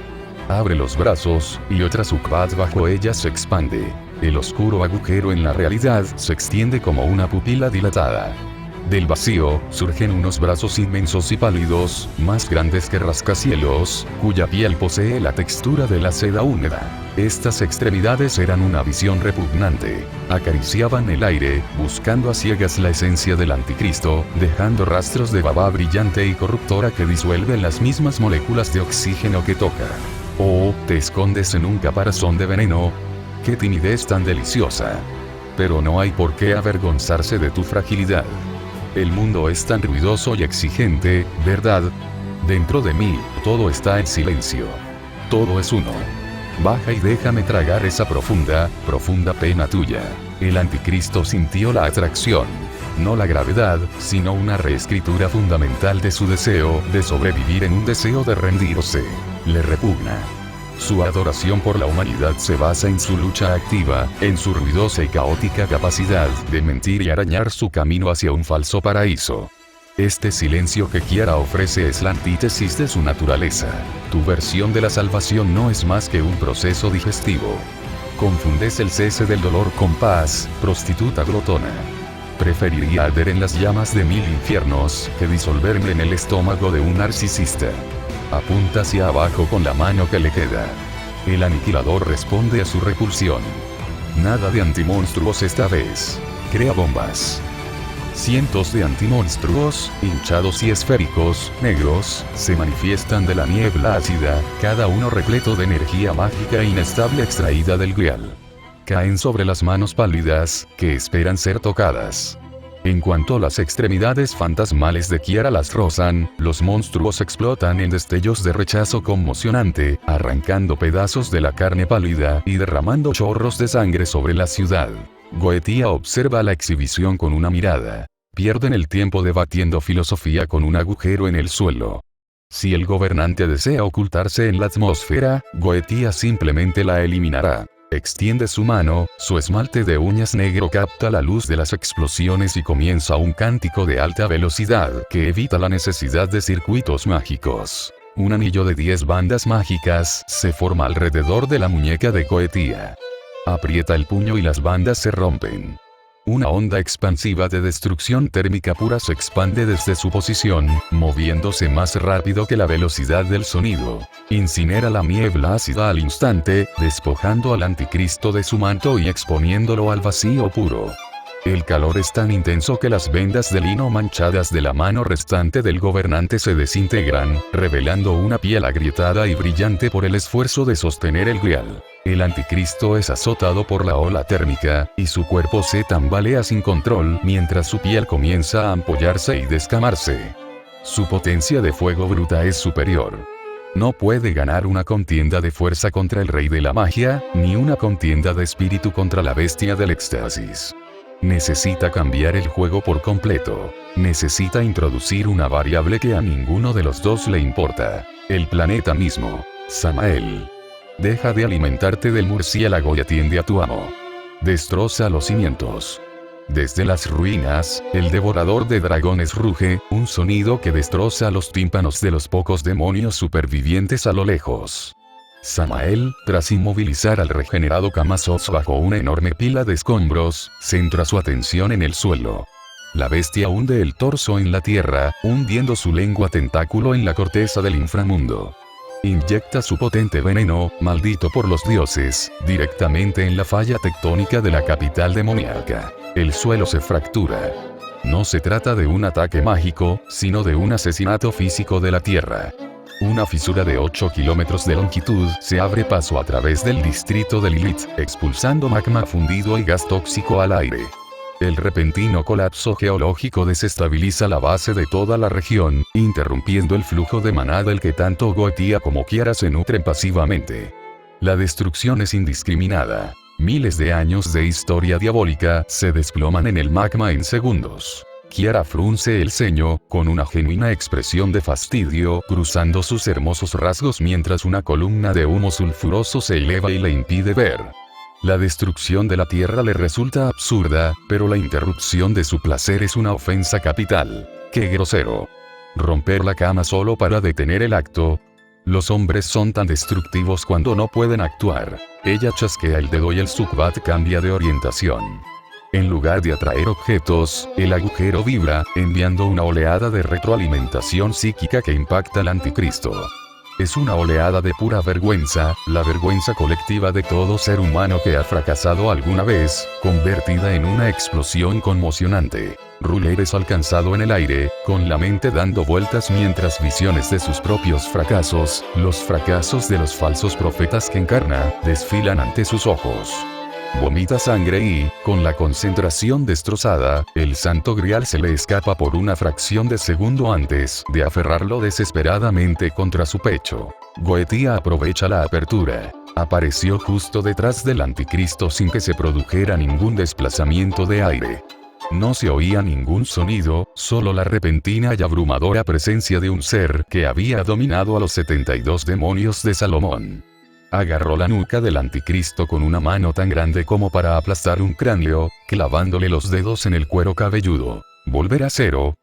Abre los brazos, y otra Sukhvat bajo ella se expande. El oscuro agujero en la realidad se extiende como una pupila dilatada. Del vacío, surgen unos brazos inmensos y pálidos, más grandes que rascacielos, cuya piel posee la textura de la seda húmeda. Estas extremidades eran una visión repugnante. Acariciaban el aire, buscando a ciegas la esencia del anticristo, dejando rastros de baba brillante y corruptora que disuelven las mismas moléculas de oxígeno que toca. Oh, te escondes en un caparazón de veneno. ¡Qué timidez tan deliciosa! Pero no hay por qué avergonzarse de tu fragilidad. El mundo es tan ruidoso y exigente, ¿verdad? Dentro de mí, todo está en silencio. Todo es uno. Baja y déjame tragar esa profunda, profunda pena tuya. El anticristo sintió la atracción. No la gravedad, sino una reescritura fundamental de su deseo de sobrevivir en un deseo de rendirse. Le repugna. Su adoración por la humanidad se basa en su lucha activa, en su ruidosa y caótica capacidad de mentir y arañar su camino hacia un falso paraíso. Este silencio que Kiara ofrece es la antítesis de su naturaleza. Tu versión de la salvación no es más que un proceso digestivo. Confundes el cese del dolor con paz, prostituta glotona. Preferiría arder en las llamas de 1000 infiernos que disolverme en el estómago de un narcisista. Apunta hacia abajo con la mano que le queda. El aniquilador responde a su repulsión. Nada de antimonstruos esta vez. Crea bombas. Cientos de antimonstruos, hinchados y esféricos, negros, se manifiestan de la niebla ácida, cada uno repleto de energía mágica e inestable extraída del Grial. Caen sobre las manos pálidas, que esperan ser tocadas. En cuanto las extremidades fantasmales de Kiara las rozan, los monstruos explotan en destellos de rechazo conmocionante, arrancando pedazos de la carne pálida y derramando chorros de sangre sobre la ciudad. Goetia observa la exhibición con una mirada. Pierden el tiempo debatiendo filosofía con un agujero en el suelo. Si el gobernante desea ocultarse en la atmósfera, Goetia simplemente la eliminará. Extiende su mano, su esmalte de uñas negro capta la luz de las explosiones y comienza un cántico de alta velocidad que evita la necesidad de circuitos mágicos. Un anillo de 10 bandas mágicas se forma alrededor de la muñeca de Goetia. Aprieta el puño y las bandas se rompen. Una onda expansiva de destrucción térmica pura se expande desde su posición, moviéndose más rápido que la velocidad del sonido. Incinera la niebla ácida al instante, despojando al anticristo de su manto y exponiéndolo al vacío puro. El calor es tan intenso que las vendas de lino manchadas de la mano restante del gobernante se desintegran, revelando una piel agrietada y brillante por el esfuerzo de sostener el Grial. El anticristo es azotado por la ola térmica, y su cuerpo se tambalea sin control mientras su piel comienza a ampollarse y descamarse. Su potencia de fuego bruta es superior. No puede ganar una contienda de fuerza contra el rey de la magia, ni una contienda de espíritu contra la bestia del éxtasis. Necesita cambiar el juego por completo. Necesita introducir una variable que a ninguno de los dos le importa. El planeta mismo. Samael. Deja de alimentarte del murciélago y atiende a tu amo. Destroza los cimientos. Desde las ruinas, el devorador de dragones ruge, un sonido que destroza los tímpanos de los pocos demonios supervivientes a lo lejos. Samael, tras inmovilizar al regenerado Kamasos bajo una enorme pila de escombros, centra su atención en el suelo. La bestia hunde el torso en la tierra, hundiendo su lengua tentáculo en la corteza del inframundo. Inyecta su potente veneno, maldito por los dioses, directamente en la falla tectónica de la capital demoníaca. El suelo se fractura. No se trata de un ataque mágico, sino de un asesinato físico de la tierra. Una fisura de 8 kilómetros de longitud se abre paso a través del distrito de Lilith, expulsando magma fundido y gas tóxico al aire. El repentino colapso geológico desestabiliza la base de toda la región, interrumpiendo el flujo de maná del que tanto Goetia como Kiara se nutren pasivamente. La destrucción es indiscriminada. Miles de años de historia diabólica se desploman en el magma en segundos. Kiara frunce el ceño, con una genuina expresión de fastidio, cruzando sus hermosos rasgos mientras una columna de humo sulfuroso se eleva y le impide ver. La destrucción de la Tierra le resulta absurda, pero la interrupción de su placer es una ofensa capital. ¡Qué grosero! Romper la cama solo para detener el acto. Los hombres son tan destructivos cuando no pueden actuar. Ella chasquea el dedo y el Sukbat cambia de orientación. En lugar de atraer objetos, el agujero vibra, enviando una oleada de retroalimentación psíquica que impacta al anticristo. Es una oleada de pura vergüenza, la vergüenza colectiva de todo ser humano que ha fracasado alguna vez, convertida en una explosión conmocionante. Ruler es alcanzado en el aire, con la mente dando vueltas mientras visiones de sus propios fracasos, los fracasos de los falsos profetas que encarna, desfilan ante sus ojos. Vomita sangre y, con la concentración destrozada, el santo grial se le escapa por una fracción de segundo antes de aferrarlo desesperadamente contra su pecho. Goetia aprovecha la apertura. Apareció justo detrás del anticristo sin que se produjera ningún desplazamiento de aire. No se oía ningún sonido, solo la repentina y abrumadora presencia de un ser que había dominado a los 72 demonios de Salomón. Agarró la nuca del anticristo con una mano tan grande como para aplastar un cráneo, clavándole los dedos en el cuero cabelludo. ¿Volver a cero?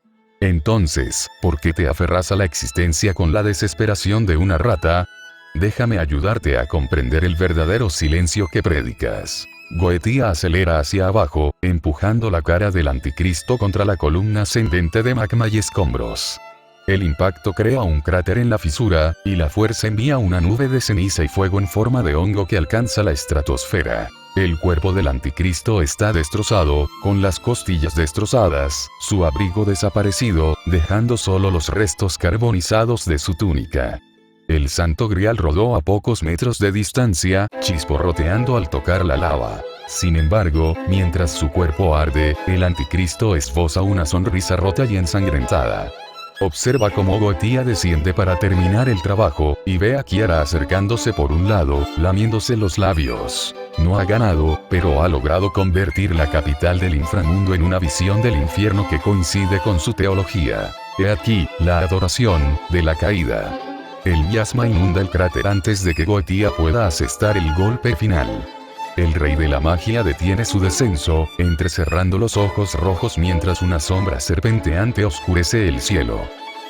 Entonces, ¿por qué te aferras a la existencia con la desesperación de una rata? Déjame ayudarte a comprender el verdadero silencio que predicas. Goetía acelera hacia abajo, empujando la cara del anticristo contra la columna ascendente de magma y escombros. El impacto crea un cráter en la fisura, y la fuerza envía una nube de ceniza y fuego en forma de hongo que alcanza la estratosfera. El cuerpo del anticristo está destrozado, con las costillas destrozadas, su abrigo desaparecido, dejando solo los restos carbonizados de su túnica. El santo grial rodó a pocos metros de distancia, chisporroteando al tocar la lava. Sin embargo, mientras su cuerpo arde, el anticristo esboza una sonrisa rota y ensangrentada. Observa cómo Goetía desciende para terminar el trabajo, y ve a Kiara acercándose por un lado, lamiéndose los labios. No ha ganado, pero ha logrado convertir la capital del inframundo en una visión del infierno que coincide con su teología. He aquí, la adoración, de la caída. El miasma inunda el cráter antes de que Goetía pueda asestar el golpe final. El rey de la magia detiene su descenso, entrecerrando los ojos rojos mientras una sombra serpenteante oscurece el cielo.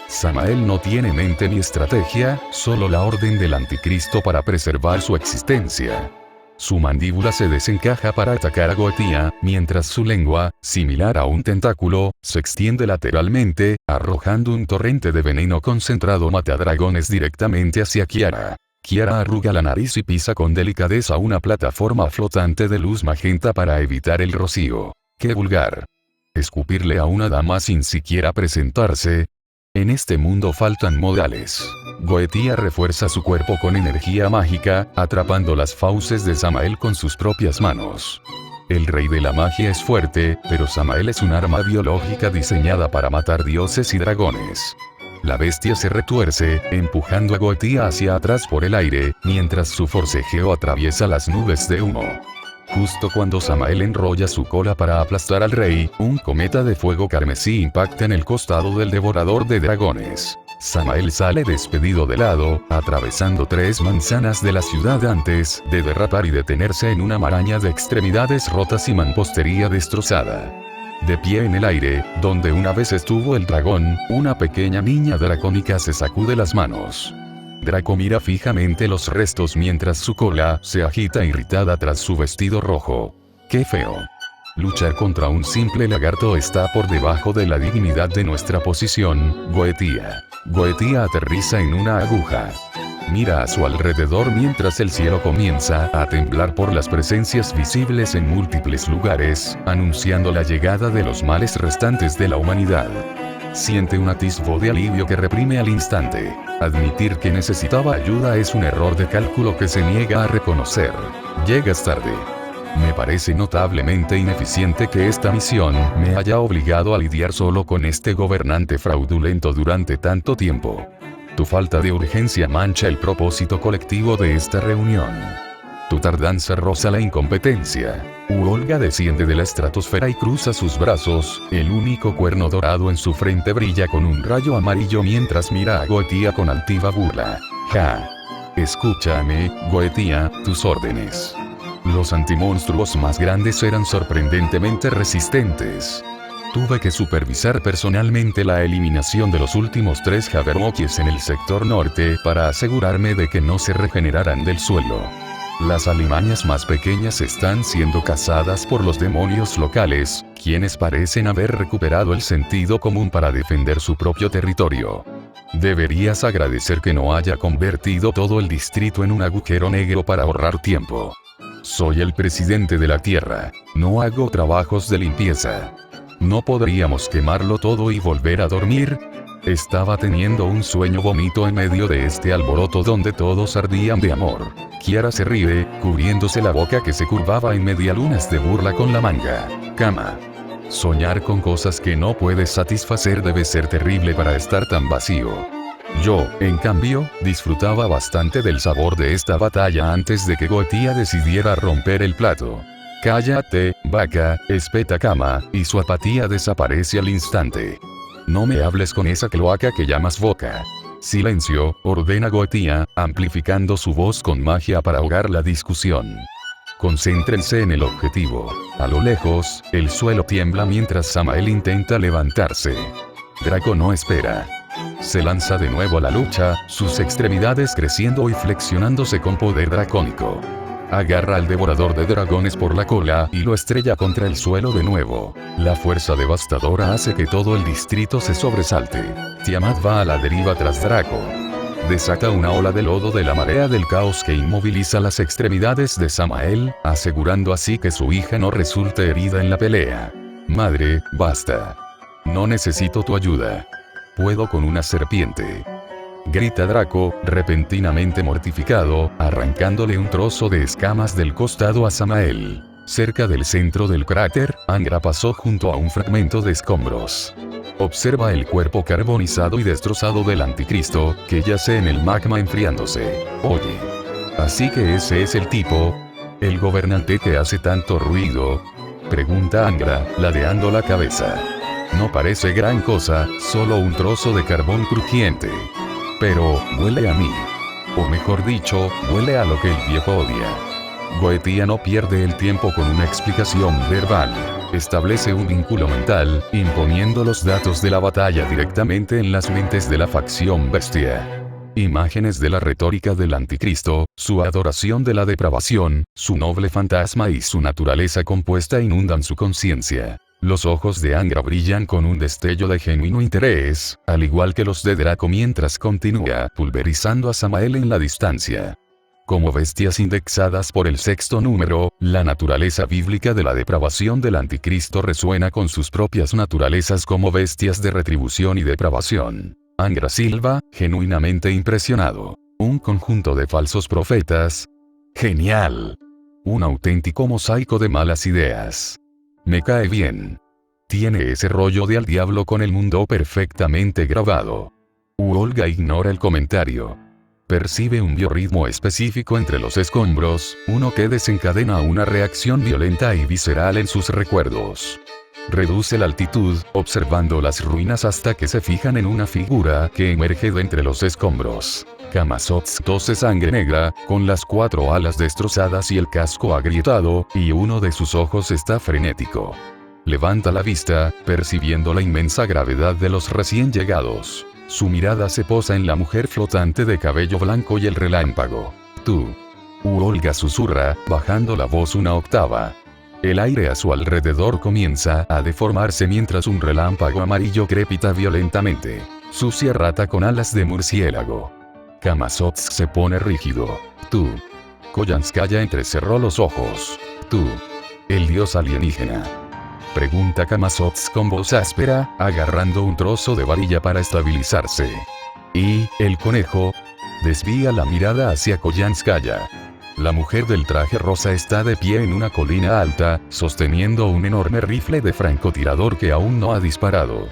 Samael no tiene mente ni estrategia, solo la orden del anticristo para preservar su existencia. Su mandíbula se desencaja para atacar a Goetía, mientras su lengua, similar a un tentáculo, se extiende lateralmente, arrojando un torrente de veneno concentrado matadragones directamente hacia Kiara. Kiara arruga la nariz y pisa con delicadeza una plataforma flotante de luz magenta para evitar el rocío. ¡Qué vulgar! Escupirle a una dama sin siquiera presentarse. En este mundo faltan modales. Goetía refuerza su cuerpo con energía mágica, atrapando las fauces de Samael con sus propias manos. El rey de la magia es fuerte, pero Samael es un arma biológica diseñada para matar dioses y dragones. La bestia se retuerce, empujando a Goetía hacia atrás por el aire, mientras su forcejeo atraviesa las nubes de humo. Justo cuando Samael enrolla su cola para aplastar al rey, un cometa de fuego carmesí impacta en el costado del devorador de dragones. Samael sale despedido de lado, atravesando 3 manzanas de la ciudad antes de derrapar y detenerse en una maraña de extremidades rotas y mampostería destrozada. De pie en el aire, donde una vez estuvo el dragón, una pequeña niña dracónica se sacude las manos. Draco mira fijamente los restos mientras su cola se agita irritada tras su vestido rojo. ¡Qué feo! Luchar contra un simple lagarto está por debajo de la dignidad de nuestra posición, Goetía. Goetía aterriza en una aguja. Mira a su alrededor mientras el cielo comienza a temblar por las presencias visibles en múltiples lugares, anunciando la llegada de los males restantes de la humanidad. Siente un atisbo de alivio que reprime al instante. Admitir que necesitaba ayuda es un error de cálculo que se niega a reconocer. Llegas tarde. Me parece notablemente ineficiente que esta misión me haya obligado a lidiar solo con este gobernante fraudulento durante tanto tiempo. Tu falta de urgencia mancha el propósito colectivo de esta reunión. Tu tardanza roza la incompetencia. Olga desciende de la estratosfera y cruza sus brazos, el único cuerno dorado en su frente brilla con un rayo amarillo mientras mira a Goetía con altiva burla. Ja. Escúchame, Goetía, tus órdenes. Los antimonstruos más grandes eran sorprendentemente resistentes. Tuve que supervisar personalmente la eliminación de los últimos 3 Jabberwockies en el sector norte para asegurarme de que no se regeneraran del suelo. Las alimañas más pequeñas están siendo cazadas por los demonios locales, quienes parecen haber recuperado el sentido común para defender su propio territorio. Deberías agradecer que no haya convertido todo el distrito en un agujero negro para ahorrar tiempo. Soy el presidente de la Tierra, no hago trabajos de limpieza. ¿No podríamos quemarlo todo y volver a dormir? Estaba teniendo un sueño bonito en medio de este alboroto donde todos ardían de amor. Kiara se ríe, cubriéndose la boca que se curvaba en medialunas de burla con la manga. Cama. Soñar con cosas que no puedes satisfacer debe ser terrible para estar tan vacío. Yo, en cambio, disfrutaba bastante del sabor de esta batalla antes de que Goetía decidiera romper el plato. Cállate, vaca, espeta cama, y su apatía desaparece al instante. No me hables con esa cloaca que llamas boca. Silencio, ordena Goetía, amplificando su voz con magia para ahogar la discusión. Concéntrense en el objetivo. A lo lejos, el suelo tiembla mientras Samael intenta levantarse. Draco no espera. Se lanza de nuevo a la lucha, sus extremidades creciendo y flexionándose con poder dracónico. Agarra al devorador de dragones por la cola y lo estrella contra el suelo de nuevo. La fuerza devastadora hace que todo el distrito se sobresalte. Tiamat va a la deriva tras Draco. Desata una ola de lodo de la marea del caos que inmoviliza las extremidades de Samael, asegurando así que su hija no resulte herida en la pelea. Madre, basta. No necesito tu ayuda. Puedo con una serpiente. Grita Draco, repentinamente mortificado, arrancándole un trozo de escamas del costado a Samael. Cerca del centro del cráter, Angra pasó junto a un fragmento de escombros. Observa el cuerpo carbonizado y destrozado del anticristo, que yace en el magma enfriándose. Oye. ¿Así que ese es el tipo? ¿El gobernante que hace tanto ruido? Pregunta Angra, ladeando la cabeza. No parece gran cosa, solo un trozo de carbón crujiente. Pero, huele a mí. O mejor dicho, huele a lo que el viejo odia. Goetia no pierde el tiempo con una explicación verbal. Establece un vínculo mental, imponiendo los datos de la batalla directamente en las mentes de la facción bestia. Imágenes de la retórica del anticristo, su adoración de la depravación, su noble fantasma y su naturaleza compuesta inundan su conciencia. Los ojos de Angra brillan con un destello de genuino interés, al igual que los de Draco mientras continúa pulverizando a Samael en la distancia. Como bestias indexadas por el sexto número, la naturaleza bíblica de la depravación del anticristo resuena con sus propias naturalezas como bestias de retribución y depravación. Angra silba, genuinamente impresionado. Un conjunto de falsos profetas. ¡Genial! Un auténtico mosaico de malas ideas. Me cae bien. Tiene ese rollo de al diablo con el mundo perfectamente grabado. Olga ignora el comentario. Percibe un biorritmo específico entre los escombros, uno que desencadena una reacción violenta y visceral en sus recuerdos. Reduce la altitud, observando las ruinas hasta que se fijan en una figura que emerge de entre los escombros. Camazotz tose sangre negra, con las 4 alas destrozadas y el casco agrietado, y uno de sus ojos está frenético. Levanta la vista, percibiendo la inmensa gravedad de los recién llegados. Su mirada se posa en la mujer flotante de cabello blanco y el relámpago. Tú. Olga susurra, bajando la voz una octava. El aire a su alrededor comienza a deformarse mientras un relámpago amarillo crepita violentamente. Sucia rata con alas de murciélago. Camazotz se pone rígido. Tú. Koyanskaya entrecerró los ojos. Tú. El dios alienígena. Pregunta Camazotz con voz áspera, agarrando un trozo de varilla para estabilizarse. ¿Y el conejo? Desvía la mirada hacia Koyanskaya. La mujer del traje rosa está de pie en una colina alta, sosteniendo un enorme rifle de francotirador que aún no ha disparado.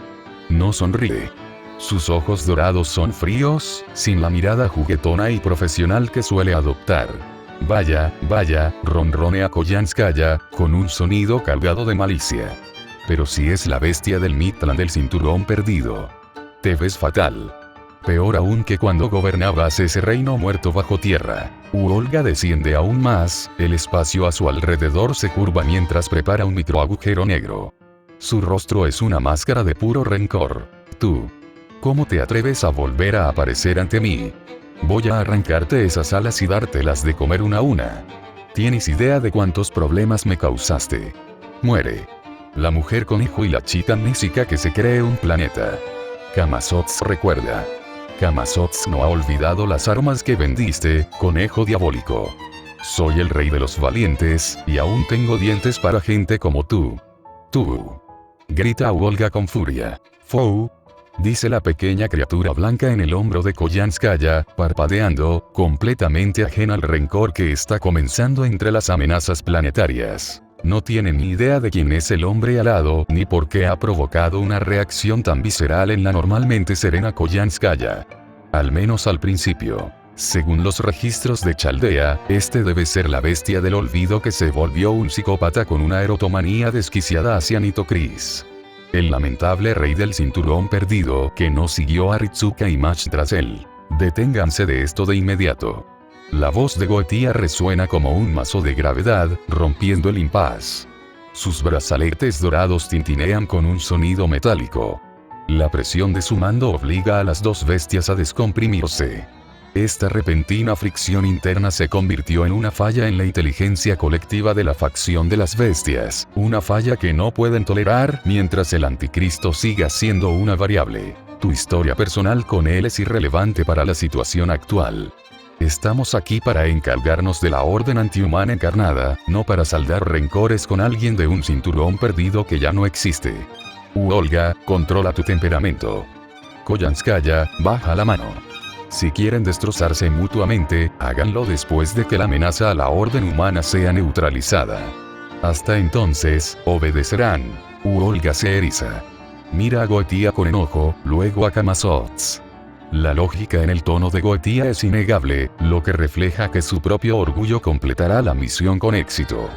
No sonríe. Sus ojos dorados son fríos, sin la mirada juguetona y profesional que suele adoptar. Vaya, vaya, ronronea Koyanskaya, con un sonido cargado de malicia. Pero si es la bestia del Mictlán del cinturón perdido. Te ves fatal. Peor aún que cuando gobernabas ese reino muerto bajo tierra. Olga desciende aún más, el espacio a su alrededor se curva mientras prepara un microagujero negro. Su rostro es una máscara de puro rencor. Tú. ¿Cómo te atreves a volver a aparecer ante mí? Voy a arrancarte esas alas y dártelas de comer una a una. ¿Tienes idea de cuántos problemas me causaste? Muere. La mujer conejo y la chica amnésica que se cree un planeta. Camazotz recuerda. Camazotz no ha olvidado las armas que vendiste, conejo diabólico. Soy el rey de los valientes, y aún tengo dientes para gente como tú. Tú. Grita Olga con furia. Fou. Dice la pequeña criatura blanca en el hombro de Koyanskaya, parpadeando, completamente ajena al rencor que está comenzando entre las amenazas planetarias. No tiene ni idea de quién es el hombre alado, ni por qué ha provocado una reacción tan visceral en la normalmente serena Koyanskaya. Al menos al principio. Según los registros de Chaldea, este debe ser la bestia del olvido que se volvió un psicópata con una erotomanía desquiciada hacia Nitocris. El lamentable rey del cinturón perdido que no siguió a Ritsuka y Mash tras él. Deténganse de esto de inmediato. La voz de Goetia resuena como un mazo de gravedad, rompiendo el impas. Sus brazaletes dorados tintinean con un sonido metálico. La presión de su mando obliga a las dos bestias a descomprimirse. Esta repentina fricción interna se convirtió en una falla en la inteligencia colectiva de la facción de las bestias, una falla que no pueden tolerar mientras el anticristo siga siendo una variable. Tu historia personal con él es irrelevante para la situación actual. Estamos aquí para encargarnos de la orden antihumana encarnada, no para saldar rencores con alguien de un cinturón perdido que ya no existe. Olga, controla tu temperamento. Koyanskaya, baja la mano. Si quieren destrozarse mutuamente, háganlo después de que la amenaza a la orden humana sea neutralizada. Hasta entonces, obedecerán. Olga se eriza. Mira a Goetia con enojo, luego a Camazotz. La lógica en el tono de Goetia es innegable, lo que refleja que su propio orgullo completará la misión con éxito.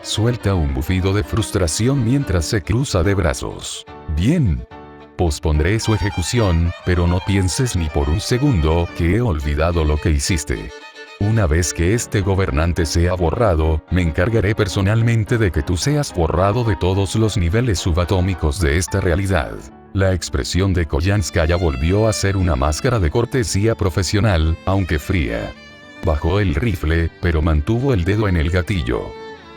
Suelta un bufido de frustración mientras se cruza de brazos. Bien. Pospondré su ejecución, pero no pienses ni por un segundo que he olvidado lo que hiciste. Una vez que este gobernante sea borrado, me encargaré personalmente de que tú seas borrado de todos los niveles subatómicos de esta realidad. La expresión de Koyanskaya volvió a ser una máscara de cortesía profesional, aunque fría. Bajó el rifle, pero mantuvo el dedo en el gatillo.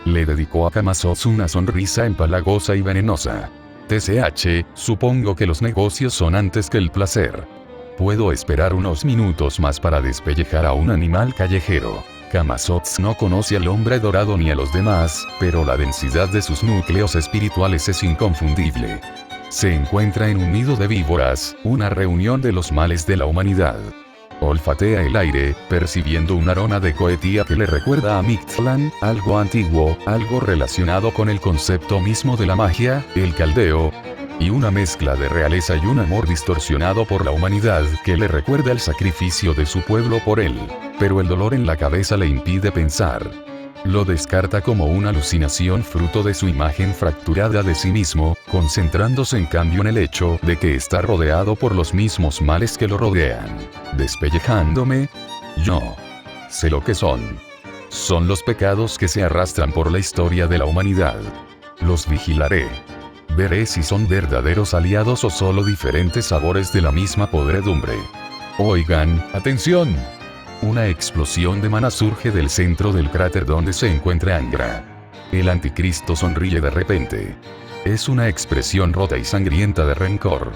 Le dedicó a Camazotz una sonrisa empalagosa y venenosa. TCH, supongo que los negocios son antes que el placer. Puedo esperar unos minutos más para despellejar a un animal callejero. Camazotz no conoce al hombre dorado ni a los demás, pero la densidad de sus núcleos espirituales es inconfundible. Se encuentra en un nido de víboras, una reunión de los males de la humanidad. Olfatea el aire, percibiendo un aroma de Goetia que le recuerda a Mictlan, algo antiguo, algo relacionado con el concepto mismo de la magia, el caldeo, y una mezcla de realeza y un amor distorsionado por la humanidad que le recuerda el sacrificio de su pueblo por él. Pero el dolor en la cabeza le impide pensar. Lo descarta como una alucinación fruto de su imagen fracturada de sí mismo, concentrándose en cambio en el hecho de que está rodeado por los mismos males que lo rodean. ¿Despellejándome? Yo sé lo que son. Son los pecados que se arrastran por la historia de la humanidad. Los vigilaré. Veré si son verdaderos aliados o solo diferentes sabores de la misma podredumbre. Oigan, atención. Una explosión de mana surge del centro del cráter donde se encuentra Angra. El anticristo sonríe de repente. Es una expresión rota y sangrienta de rencor.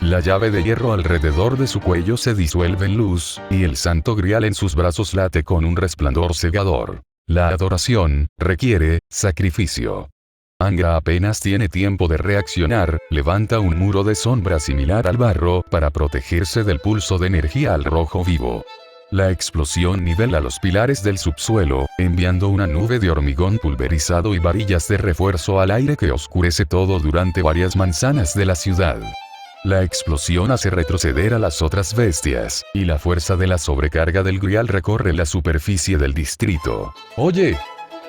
La llave de hierro alrededor de su cuello se disuelve en luz, y el santo grial en sus brazos late con un resplandor cegador. La adoración requiere sacrificio. Angra apenas tiene tiempo de reaccionar, levanta un muro de sombra similar al barro para protegerse del pulso de energía al rojo vivo. La explosión nivela los pilares del subsuelo, enviando una nube de hormigón pulverizado y varillas de refuerzo al aire que oscurece todo durante varias manzanas de la ciudad. La explosión hace retroceder a las otras bestias, y la fuerza de la sobrecarga del grial recorre la superficie del distrito. Oye,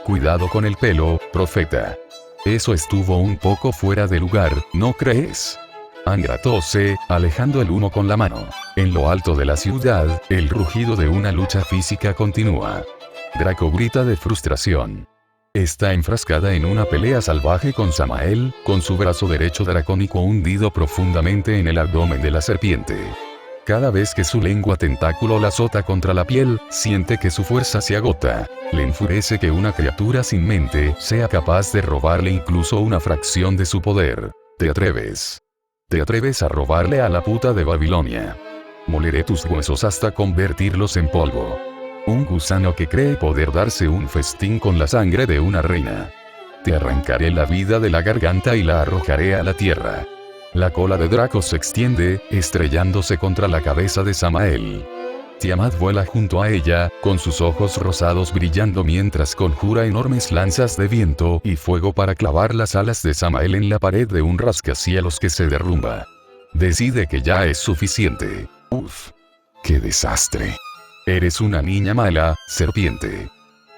cuidado con el pelo, profeta. Eso estuvo un poco fuera de lugar, ¿no crees? Angra tose, alejando el humo con la mano. En lo alto de la ciudad, el rugido de una lucha física continúa. Draco grita de frustración. Está enfrascada en una pelea salvaje con Samael, con su brazo derecho dracónico hundido profundamente en el abdomen de la serpiente. Cada vez que su lengua tentáculo la azota contra la piel, siente que su fuerza se agota. Le enfurece que una criatura sin mente sea capaz de robarle incluso una fracción de su poder. ¿Te atreves? ¿Te atreves a robarle a la puta de Babilonia? Moleré tus huesos hasta convertirlos en polvo. Un gusano que cree poder darse un festín con la sangre de una reina. Te arrancaré la vida de la garganta y la arrojaré a la tierra. La cola de Draco se extiende, estrellándose contra la cabeza de Samael. Tiamat vuela junto a ella, con sus ojos rosados brillando mientras conjura enormes lanzas de viento y fuego para clavar las alas de Samael en la pared de un rascacielos que se derrumba. Decide que ya es suficiente. Uf. ¡Qué desastre! Eres una niña mala, serpiente.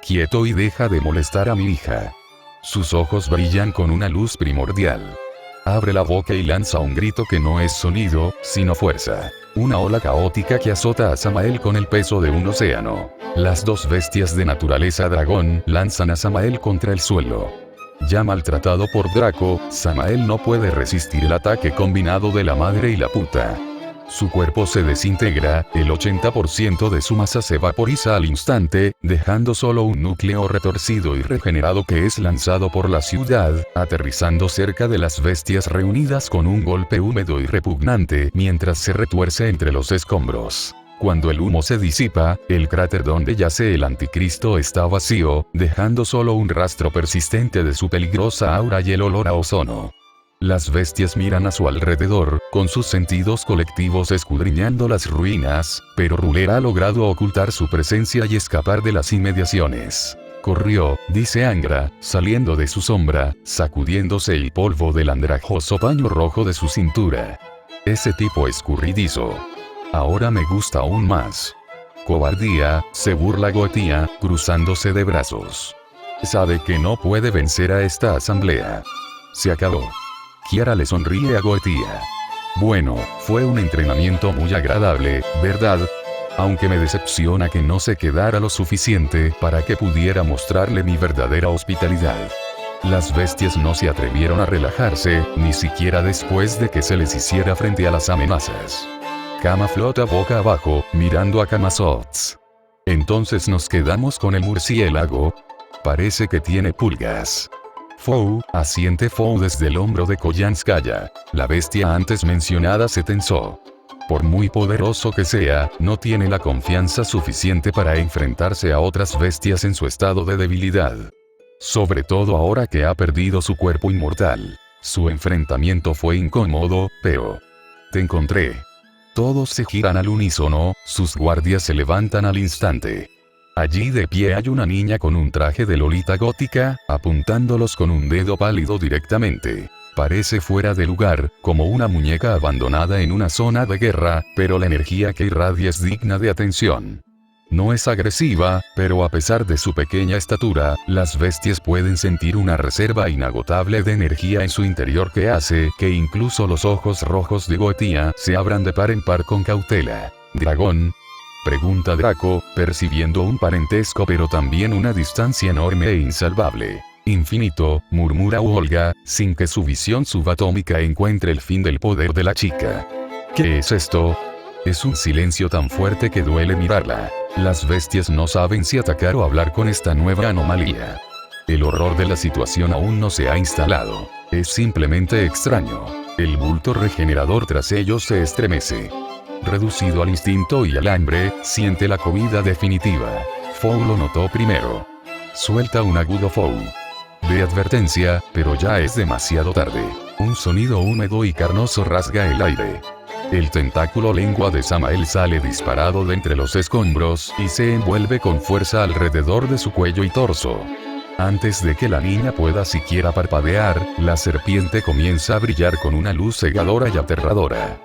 Quieto y deja de molestar a mi hija. Sus ojos brillan con una luz primordial. Abre la boca y lanza un grito que no es sonido, sino fuerza. Una ola caótica que azota a Samael con el peso de un océano. Las dos bestias de naturaleza dragón lanzan a Samael contra el suelo. Ya maltratado por Draco, Samael no puede resistir el ataque combinado de la madre y la puta. Su cuerpo se desintegra, el 80% de su masa se vaporiza al instante, dejando solo un núcleo retorcido y regenerado que es lanzado por la ciudad, aterrizando cerca de las bestias reunidas con un golpe húmedo y repugnante mientras se retuerce entre los escombros. Cuando el humo se disipa, el cráter donde yace el anticristo está vacío, dejando solo un rastro persistente de su peligrosa aura y el olor a ozono. Las bestias miran a su alrededor, con sus sentidos colectivos escudriñando las ruinas, pero Ruler ha logrado ocultar su presencia y escapar de las inmediaciones. Corrió, dice Angra, saliendo de su sombra, sacudiéndose el polvo del andrajoso paño rojo de su cintura. Ese tipo escurridizo. Ahora me gusta aún más. Cobardía, se burla Goetía, cruzándose de brazos. Sabe que no puede vencer a esta asamblea. Se acabó. Kiara le sonríe a Goetía. Bueno, fue un entrenamiento muy agradable, ¿verdad? Aunque me decepciona que no se quedara lo suficiente para que pudiera mostrarle mi verdadera hospitalidad. Las bestias no se atrevieron a relajarse, ni siquiera después de que se les hiciera frente a las amenazas. Kama flota boca abajo, mirando a Kamazots. Entonces nos quedamos con el murciélago. Parece que tiene pulgas. Fou, asiente Fou desde el hombro de Koyanskaya. La bestia antes mencionada se tensó. Por muy poderoso que sea, no tiene la confianza suficiente para enfrentarse a otras bestias en su estado de debilidad. Sobre todo ahora que ha perdido su cuerpo inmortal. Su enfrentamiento fue incómodo, pero... Te encontré. Todos se giran al unísono, sus guardias se levantan al instante. Allí de pie hay una niña con un traje de lolita gótica, apuntándolos con un dedo pálido directamente. Parece fuera de lugar, como una muñeca abandonada en una zona de guerra, pero la energía que irradia es digna de atención. No es agresiva, pero a pesar de su pequeña estatura, las bestias pueden sentir una reserva inagotable de energía en su interior que hace que incluso los ojos rojos de Goetía se abran de par en par con cautela. ¿Dragón? Pregunta Draco, percibiendo un parentesco pero también una distancia enorme e insalvable. Infinito, murmura Olga, sin que su visión subatómica encuentre el fin del poder de la chica. ¿Qué es esto? Es un silencio tan fuerte que duele mirarla. Las bestias no saben si atacar o hablar con esta nueva anomalía. El horror de la situación aún no se ha instalado. Es simplemente extraño. El bulto regenerador tras ellos se estremece. Reducido al instinto y al hambre, siente la comida definitiva. Fou lo notó primero. Suelta un agudo Fou. De advertencia, pero ya es demasiado tarde. Un sonido húmedo y carnoso rasga el aire. El tentáculo lengua de Samael sale disparado de entre los escombros y se envuelve con fuerza alrededor de su cuello y torso. Antes de que la niña pueda siquiera parpadear, la serpiente comienza a brillar con una luz cegadora y aterradora.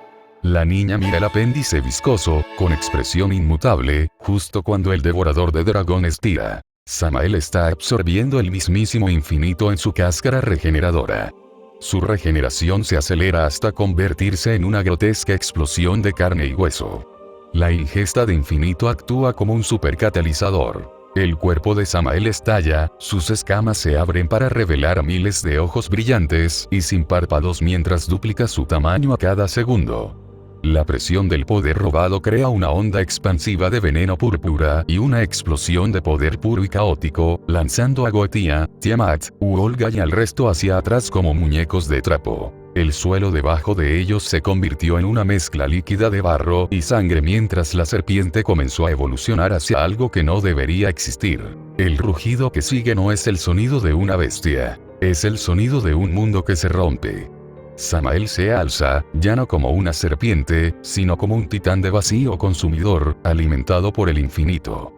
La niña mira el apéndice viscoso, con expresión inmutable, justo cuando el devorador de dragones tira. Samael está absorbiendo el mismísimo infinito en su cáscara regeneradora. Su regeneración se acelera hasta convertirse en una grotesca explosión de carne y hueso. La ingesta de infinito actúa como un supercatalizador. El cuerpo de Samael estalla, sus escamas se abren para revelar a miles de ojos brillantes y sin párpados mientras duplica su tamaño a cada segundo. La presión del poder robado crea una onda expansiva de veneno púrpura y una explosión de poder puro y caótico, lanzando a Goetía, Tiamat, Olga y al resto hacia atrás como muñecos de trapo. El suelo debajo de ellos se convirtió en una mezcla líquida de barro y sangre mientras la serpiente comenzó a evolucionar hacia algo que no debería existir. El rugido que sigue no es el sonido de una bestia, es el sonido de un mundo que se rompe. Samael se alza, ya no como una serpiente, sino como un titán de vacío consumidor, alimentado por el infinito.